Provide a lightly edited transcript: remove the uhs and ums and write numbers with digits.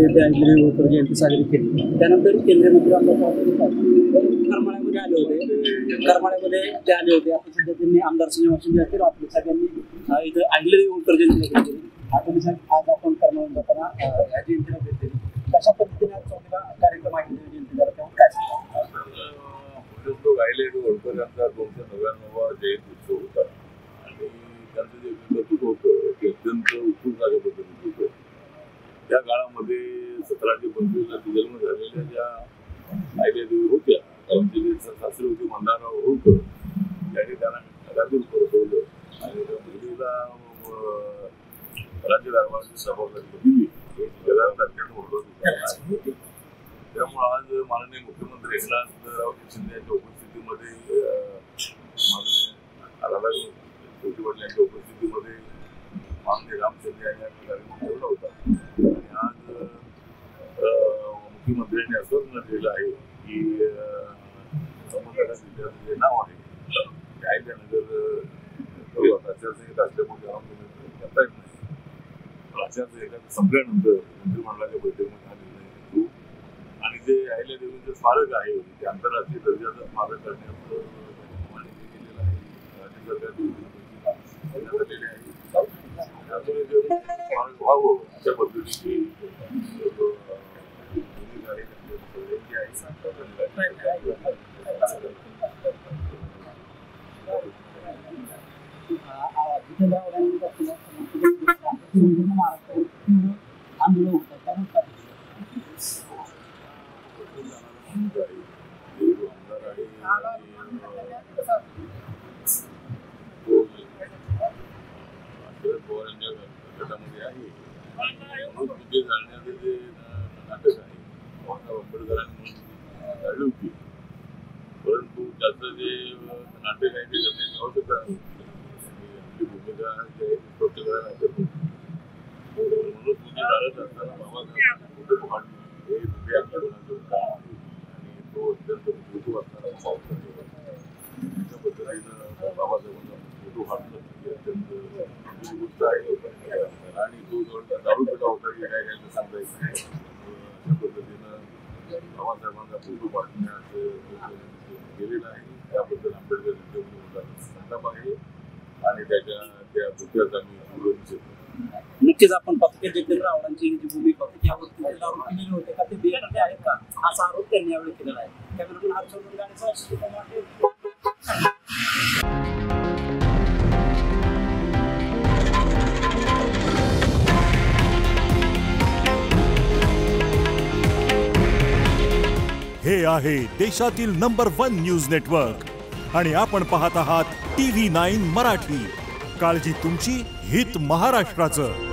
अहिल्यादेवी होळकर जयंती साजरी केली. त्यानंतर केंद्रीय मंत्री करमाळ्यामध्ये आले होते. करमाळ्यामध्ये ते आले होते. आता सध्या त्यांनी आमदार संजय वाशिंदे असतील आपल्या सगळ्यांनी इथं अहिल्यादेवी होळकर जयंती केली. आज आपण करमाळ्यात जाताना या जयंतीला भेट दिली. कशा पद्धतीने आज चौथीला कार्यक्रम अहिल्यादेवी जयंती झाला तेव्हा काय अहिल्यादेवी होळकर यांचा 299वा जयंती उत्सव होता आणि त्यांचं जे व्यक्तित्व होतं ते अत्यंत उत्सुकताच्या पद्धतीने होतं. त्या काळामध्ये 1725ला जन्म झालेल्या ज्या अहिल्यादेवी होत्या त्यांची सासरी होती मंदाराव होळकर त्यांनी त्यांना राज्यात परतवलं आणि त्या मुलीला राज्य कारभाराची जबाबदारी दिली. हे जगात अत्यंत महत्वाचं. त्यामुळे आज माननीय मुख्यमंत्री एकनाथराव शिंदे यांच्या उपस्थितीमध्ये माननीय राधाकृष्ण विखे पाटील यांच्या उपस्थितीमध्ये माननीय रामचंद्र यांनी कार्यक्रम ठेवला होता आणि आज मुख्यमंत्र्यांनी असं निर्णय दिला आहे की संबंधाच्या जिल्ह्याचं जे नाव आहे ते अहिल्यानगर आचारसंहिता असल्यामुळे करता येत नाही. आचारसंहिता संपल्यानंतर मंत्रिमंडळाच्या बैठकीमध्ये हा निर्णय घेऊ आणि जे अहिल्यादेवींचं स्मारक आहे ते आंतरराष्ट्रीय दर्जाचं स्मारक करण्याचं मान्य केलेलं आहे. राज्य सरकार झालेले आहे. स्मारक व्हावं अशा पद्धतीची आंदोलन होतं त्यामुळे गटामध्ये आहे आणि जाण्याचं जे नाटक आहे आंबेडकरांनी काढली होती परंतु त्याचं जे नाटक आहे ते त्यांनी आवश्यकता आपली भूमिका जी आहे स्पष्ट करायला म्हणून तुझी झाडत असताना बाबासाहेब हे तुझे आंदोलनाचं काम आहे आणि तो अत्यंत मृत्यू असणारा त्याच्या पद्धतीनं बाबासाहेबांचा फोटो काढणं ही अत्यंत गोष्ट आहे आणि तो जवळ दारू पिला होता की काय काय सांगता येत नाही. अशा पद्धतीनं बाबासाहेबांचा फोटो काढण्याचं केलेलं आहे. त्याबद्दल आंबेडकर यांच्या संताप आहे आणि त्याच्या त्या पुतळ्याचा आम्ही निषेध करतो. नक्कीच आपण पाहतो की जितेंद्र आव्हाडांची जी भूमिका होती त्यावरती आरोप केलेले होते का ते बियाणे आहेत का असा आरोप त्यांनी यावेळी केलेला आहे. कॅमेरामॅन हर्षवर्धन गाडेचा हे आहे देशातील नंबर 1 न्यूज नेटवर्क आणि आपण पाहत आहात TV9 मराठी. काळजी तुमची, हित महाराष्ट्राचं.